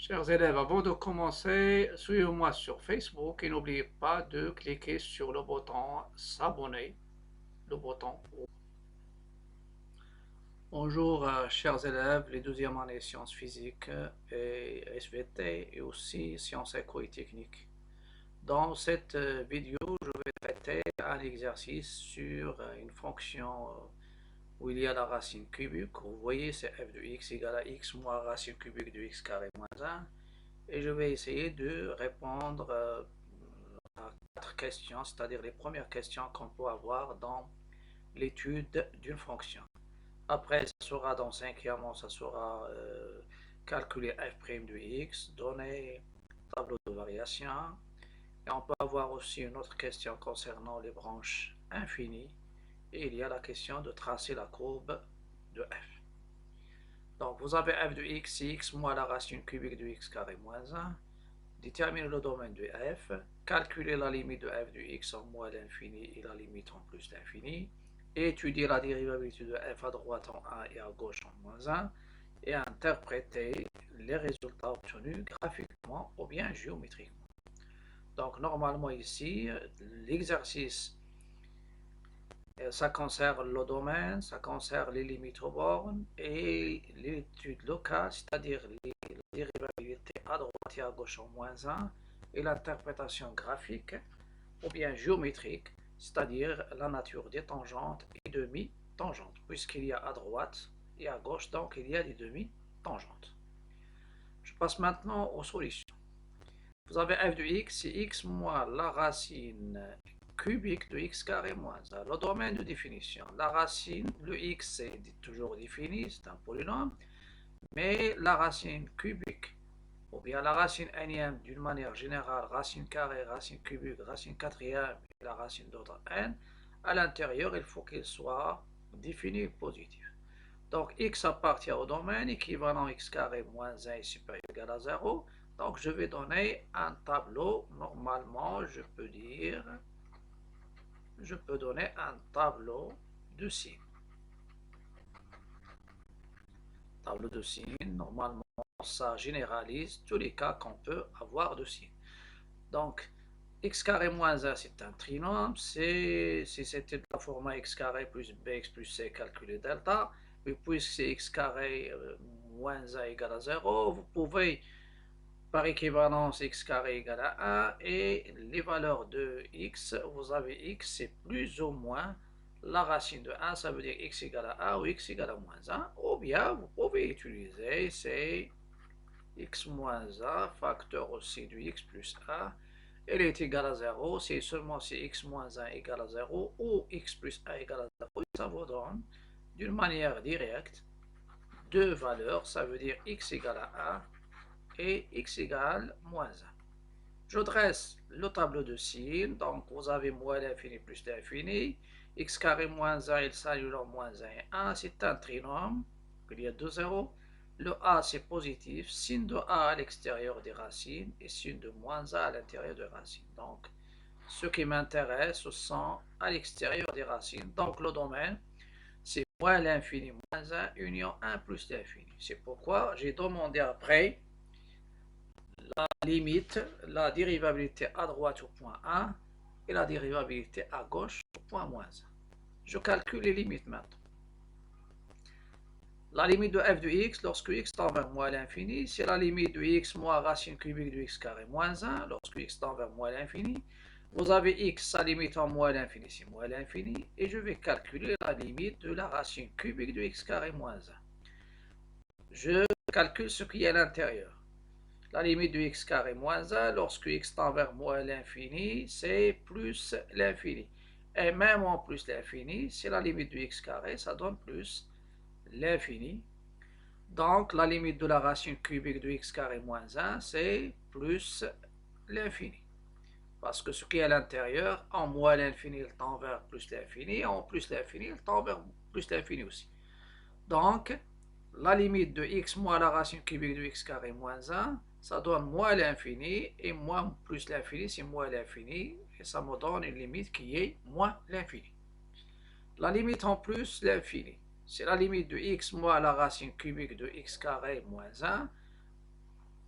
Chers élèves, avant de commencer, suivez-moi sur Facebook et n'oubliez pas de cliquer sur le bouton s'abonner, le bouton. Bonjour, chers élèves, les deuxième année sciences physiques et SVT et aussi sciences éco et techniques. Dans cette vidéo, je vais traiter un exercice sur une fonction où il y a la racine cubique. Vous voyez, c'est f de x égale à x moins racine cubique de x carré moins 1. Et je vais essayer de répondre à 4 questions, c'est-à-dire les premières questions qu'on peut avoir dans l'étude d'une fonction. Après, ça sera dans cinquièmement, ça sera calculer f' de x, donner tableau de variation. Et on peut avoir aussi une autre question concernant les branches infinies. Et il y a la question de tracer la courbe de f. Donc, vous avez f de x, c'est x moins la racine cubique de x carré moins 1. Déterminer le domaine de f, calculer la limite de f de x en moins l'infini et la limite en plus l'infini, et étudier la dérivabilité de f à droite en 1 et à gauche en moins 1, et interpréter les résultats obtenus graphiquement ou bien géométriquement. Donc normalement ici, l'exercice, ça concerne le domaine, ça concerne les limites aux bornes et l'étude locale, c'est-à-dire la dérivabilité à droite et à gauche en moins 1, et l'interprétation graphique ou bien géométrique, c'est-à-dire la nature des tangentes et demi-tangentes, puisqu'il y a à droite et à gauche, donc il y a des demi-tangentes. Je passe maintenant aux solutions. Vous avez f de x, c'est x moins la racine cubique de x carré moins 1. Le domaine de définition, la racine, le x c'est toujours défini, c'est un polynôme, mais la racine cubique, ou bien la racine nème d'une manière générale, racine carrée, racine cubique, racine quatrième et la racine d'autre n, à l'intérieur il faut qu'il soit défini positif. Donc x appartient au domaine, équivalent x carré moins 1 est supérieur ou égal à 0. Donc je vais donner un tableau. Normalement, je peux donner un tableau de signes. Tableau de signes, normalement, ça généralise tous les cas qu'on peut avoir de signes. Donc, x carré moins 1, c'est un trinôme. Si c'était la format x carré plus bx plus c calculé delta, mais puisque c'est x carré moins 1 égale à 0, vous pouvez par équivalence x carré égale à 1 et les valeurs de x, vous avez x c'est plus ou moins la racine de 1, ça veut dire x égale à 1 ou x égale à moins 1, ou bien vous pouvez utiliser c'est x moins 1, facteur aussi du x plus 1, elle est égale à 0, c'est seulement si x moins 1 égale à 0 ou x plus 1 égale à 0, ça vous donne d'une manière directe deux valeurs, ça veut dire x égale à 1 et x égale moins 1. Je dresse le tableau de signes, donc vous avez moins l'infini plus l'infini, x carré moins 1 et le singulier moins 1 et 1, c'est un trinôme, il y a deux zéros. Le a c'est positif, signe de a à l'extérieur des racines et signe de moins 1 à l'intérieur des racines. Donc, ce qui m'intéresse sont à l'extérieur des racines. Donc, le domaine, c'est moins l'infini moins 1 union 1 plus l'infini. C'est pourquoi j'ai demandé après la limite, la dérivabilité à droite au point 1 et la dérivabilité à gauche au point moins 1. Je calcule les limites maintenant. La limite de f de x lorsque x tend vers moins l'infini, c'est la limite de x moins racine cubique de x carré moins 1 lorsque x tend vers moins l'infini. Vous avez x, sa limite en moins l'infini, c'est moins l'infini, et je vais calculer la limite de la racine cubique de x carré moins 1. Je calcule ce qui est à l'intérieur. La limite de x carré moins 1, lorsque x tend vers moins l'infini, c'est plus l'infini. Et même en plus l'infini, c'est la limite de x carré, ça donne plus l'infini. Donc, la limite de la racine cubique de x carré moins 1, c'est plus l'infini. Parce que ce qui est à l'intérieur, en moins l'infini, il tend vers plus l'infini, en plus l'infini, il tend vers plus l'infini aussi. Donc, la limite de x moins la racine cubique de x carré moins 1, ça donne moins l'infini, et moins plus l'infini, c'est moins l'infini, et ça me donne une limite qui est moins l'infini. La limite en plus l'infini, c'est la limite de x moins la racine cubique de x carré moins 1.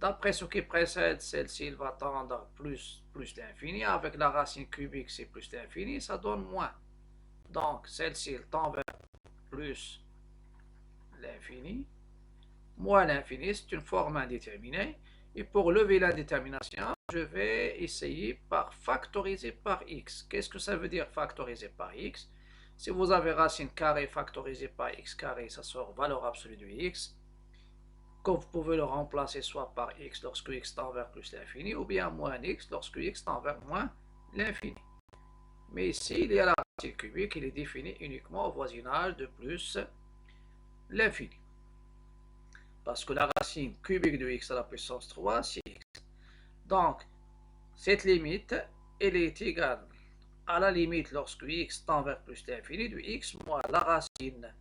D'après ce qui précède, celle-ci il va tendre plus l'infini. Avec la racine cubique, c'est plus l'infini, ça donne moins. Donc, celle-ci il tend vers plus l'infini. Moins l'infini, c'est une forme indéterminée. Et pour lever l'indétermination, je vais essayer par factoriser par x. Qu'est-ce que ça veut dire factoriser par x? Si vous avez racine carrée factorisée par x carré, ça sort valeur absolue de x. Que vous pouvez le remplacer soit par x lorsque x tend vers plus l'infini, ou bien moins x lorsque x tend vers moins l'infini. Mais ici, il y a la racine cubique, il est défini uniquement au voisinage de plus l'infini. Parce que la racine cubique de x à la puissance 3, c'est x. Donc, cette limite, elle est égale à la limite lorsque x tend vers plus l'infini de x moins la racine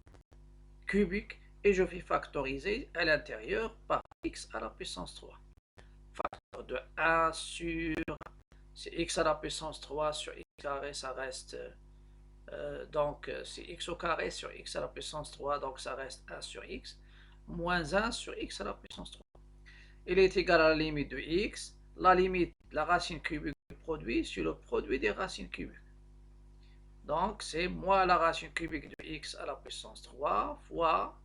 cubique, et je vais factoriser à l'intérieur par x à la puissance 3. Facteur de 1 sur, c'est x à la puissance 3 sur x carré, ça reste, donc c'est x au carré sur x à la puissance 3, donc ça reste 1 sur x, moins 1 sur x à la puissance 3. Il est égal à la limite de x, la limite, la racine cubique du produit sur le produit des racines cubiques. Donc, c'est moins la racine cubique de x à la puissance 3 fois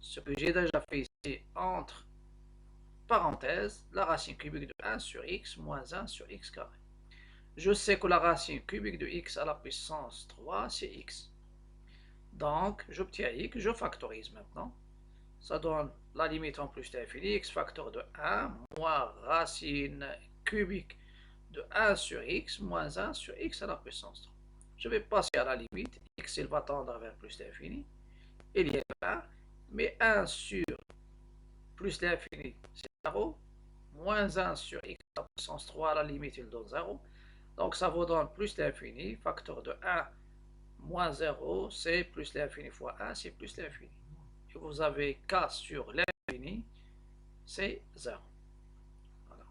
ce que j'ai déjà fait ici entre parenthèses, la racine cubique de 1 sur x moins 1 sur x carré. Je sais que la racine cubique de x à la puissance 3, c'est x. Donc, j'obtiens x, je factorise maintenant. Ça donne la limite en plus l'infini, x facteur de 1 moins racine cubique de 1 sur x moins 1 sur x à la puissance 3. Je vais passer à la limite, x il va tendre vers plus l'infini, il y a 1, mais 1 sur plus l'infini c'est 0, moins 1 sur x à la puissance 3, à la limite il donne 0, donc ça vous donne plus l'infini, facteur de 1 moins 0, c'est plus l'infini fois 1, c'est plus l'infini. Et vous avez k sur l'infini, c'est 0. Voilà.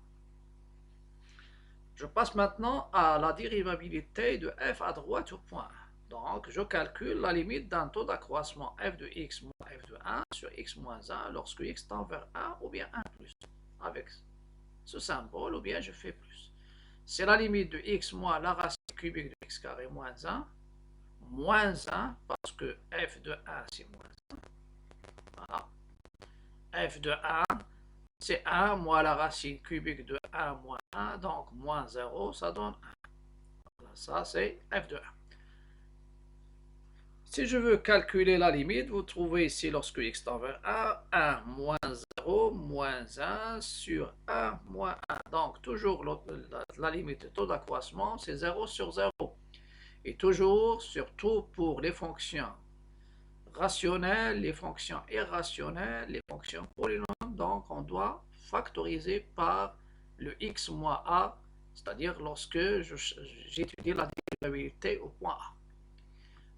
Je passe maintenant à la dérivabilité de f à droite au point 1. Donc, je calcule la limite d'un taux d'accroissement f de x moins f de 1 sur x moins 1 lorsque x tend vers 1 ou bien 1 plus. Avec ce symbole, ou bien je fais plus. C'est la limite de x moins la racine cubique de x carré moins 1, parce que f de 1 c'est moins 1. Voilà. F de 1, c'est 1 moins la racine cubique de 1 moins 1, donc moins 0, ça donne 1. Voilà, ça c'est f de 1. Si je veux calculer la limite, vous trouvez ici lorsque x tend vers 1, 1 moins 0 moins 1 sur 1 moins 1. Donc toujours la limite de taux d'accroissement, c'est 0 sur 0. Et toujours, surtout pour les fonctions rationnelles, les fonctions irrationnelles, les fonctions polynômes, donc on doit factoriser par le x moins a, c'est-à-dire lorsque j'étudie la dérivabilité au point a.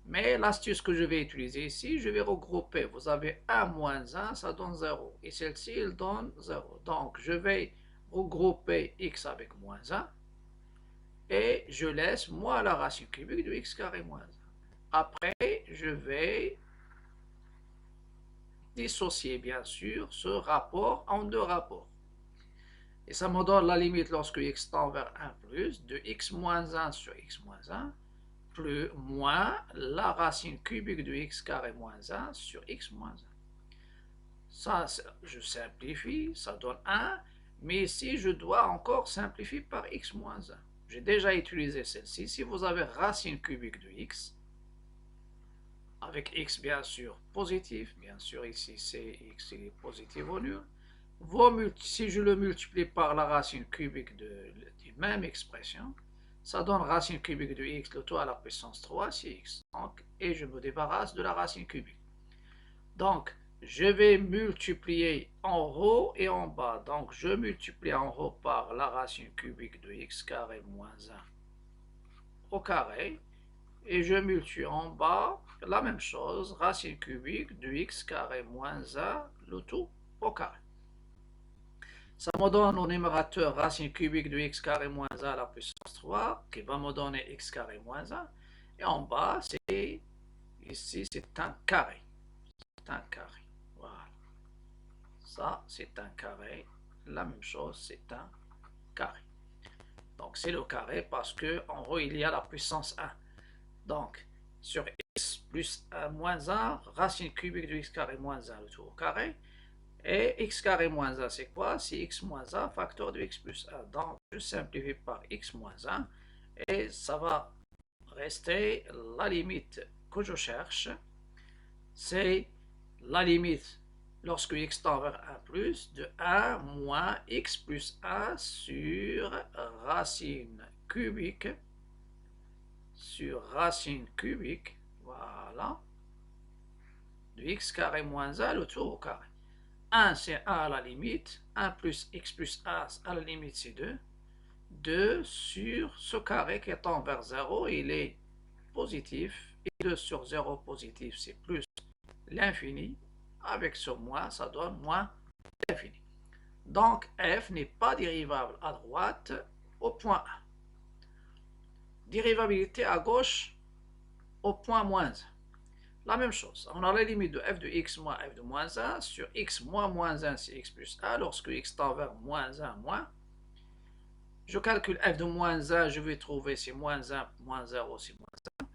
Mais l'astuce que je vais utiliser ici, je vais regrouper. Vous avez 1 moins 1, ça donne 0. Et celle-ci, elle donne 0. Donc, je vais regrouper x avec moins 1. Et je laisse moins la racine cubique de x carré moins 1. Après, je vais dissocier, bien sûr, ce rapport en deux rapports. Et ça me donne la limite lorsque x tend vers 1 plus de x moins 1 sur x moins 1. Plus moins la racine cubique de x carré moins 1 sur x moins 1. Ça, je simplifie, ça donne 1, mais ici, je dois encore simplifier par x moins 1. J'ai déjà utilisé celle-ci. Si vous avez racine cubique de x, avec x bien sûr positif, bien sûr ici c'est x il est positif au nul, si je le multiplie par la racine cubique de même expression, ça donne racine cubique de x, le tout à la puissance 3, c'est x. Donc, et je me débarrasse de la racine cubique. Donc, je vais multiplier en haut et en bas. Donc, je multiplie en haut par la racine cubique de x carré moins 1 au carré. Et je multiplie en bas la même chose, racine cubique de x carré moins 1, le tout au carré. Ça me donne au numérateur racine cubique de x carré moins 1 à la puissance 3, qui va me donner x carré moins 1. Et en bas, c'est ici, c'est un carré. C'est un carré. Voilà. Ça, c'est un carré. la même chose, c'est un carré. Donc c'est le carré parce que en haut il y a la puissance 1. Donc sur x plus 1 moins 1, racine cubique de x carré moins 1, le tout au carré. Et x carré moins 1, c'est quoi? C'est x moins 1 facteur de x plus 1. Donc je simplifie par x moins 1 et ça va rester la limite que je cherche. C'est la limite lorsque x tend vers 1 plus de 1 moins x plus 1 sur racine cubique, voilà, de x carré moins 1, le tout au carré. 1 c'est 1 à la limite, 1 plus x plus 1 à la limite c'est 2. 2 sur ce carré qui tend vers 0, il est positif, et 2 sur 0 positif c'est plus l'infini, avec ce moins, ça donne moins l'infini. Donc f n'est pas dérivable à droite au point 1. Dérivabilité à gauche au point moins 1. La même chose, on a la limite de f de x moins f de moins 1 sur x moins moins 1 c'est x plus 1, lorsque x tend vers moins 1 moins. Je calcule f de moins 1, je vais trouver c'est moins 1 moins 0 c'est moins 1.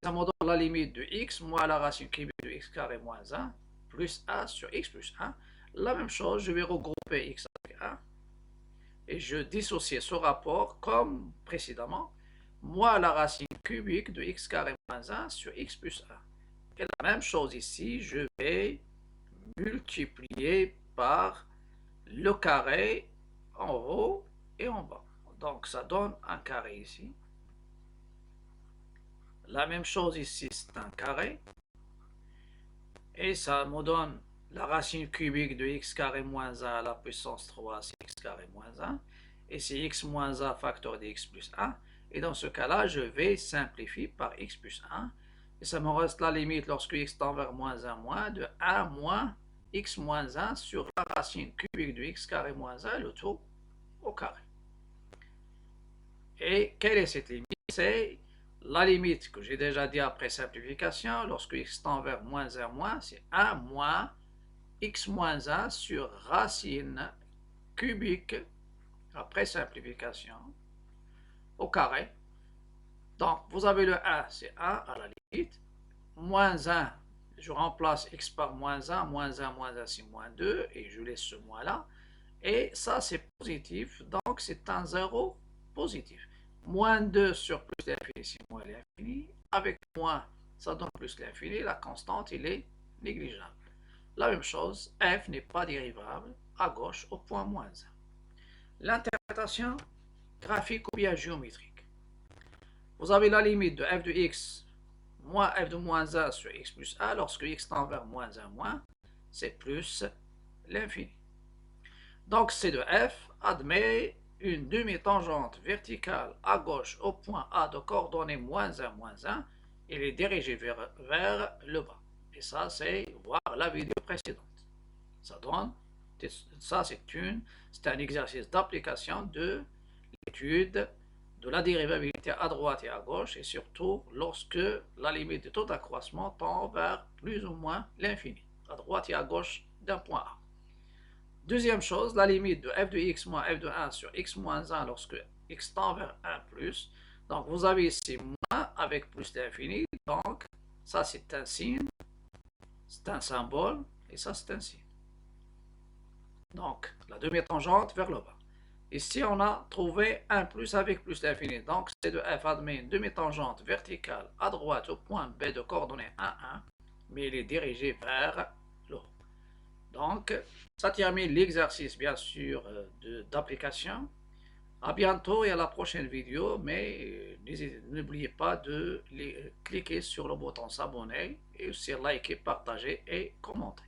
Ça me donne la limite de x moins la racine cubique de x carré moins 1 plus 1 sur x plus 1. La même chose, je vais regrouper x avec 1 et je dissocie ce rapport comme précédemment, moins la racine cubique de x carré moins 1 sur x plus 1. Et la même chose ici, je vais multiplier par le carré en haut et en bas. Donc ça donne un carré ici. La même chose ici, c'est un carré. Et ça me donne la racine cubique de x carré moins 1 à la puissance 3, c'est x carré moins 1. Et c'est x moins 1 facteur de x plus 1. Et dans ce cas-là, je vais simplifier par x plus 1. Et ça me reste la limite lorsque x tend vers moins 1 moins de 1 moins x moins 1 sur la racine cubique de x carré moins 1, le tout au carré. Et quelle est cette limite? C'est la limite que j'ai déjà dit après simplification, lorsque x tend vers moins 1 moins, c'est 1 moins x moins 1 sur racine cubique, après simplification, au carré. Donc, vous avez le 1, c'est 1 à la limite, moins 1, je remplace x par moins 1, moins 1, moins 1, c'est moins 2, et je laisse ce moins là, et ça c'est positif, donc c'est un 0 positif. Moins 2 sur plus l'infini, c'est moins l'infini. Avec moins, ça donne plus l'infini. La constante, il est négligeable. La même chose, f n'est pas dérivable à gauche au point moins 1. L'interprétation graphique ou bien géométrique. Vous avez la limite de f de x moins f de moins 1 sur x plus 1. Lorsque x tend vers moins 1 moins, c'est plus l'infini. Donc c de f admet une demi-tangente verticale à gauche au point A de coordonnées moins 1, moins 1, il est dirigé vers le bas. Et ça, c'est voir la vidéo précédente. Ça donne, ça c'est un exercice d'application de l'étude de la dérivabilité à droite et à gauche, et surtout lorsque la limite du taux d'accroissement tend vers plus ou moins l'infini, à droite et à gauche d'un point A. Deuxième chose, la limite de f de x moins f de 1 sur x moins 1 lorsque x tend vers 1 plus. Donc vous avez ici moins avec plus d'infini. Donc ça c'est un signe, c'est un symbole, et ça c'est un signe. Donc la demi-tangente vers le bas. Ici on a trouvé 1 plus avec plus d'infini. Donc c de f admet une demi-tangente verticale à droite au point B de coordonnées 1, 1, mais il est dirigé vers le haut. Donc, ça termine l'exercice, bien sûr, d'application. À bientôt et à la prochaine vidéo, mais n'oubliez pas de cliquer sur le bouton s'abonner et aussi liker, partager et commenter.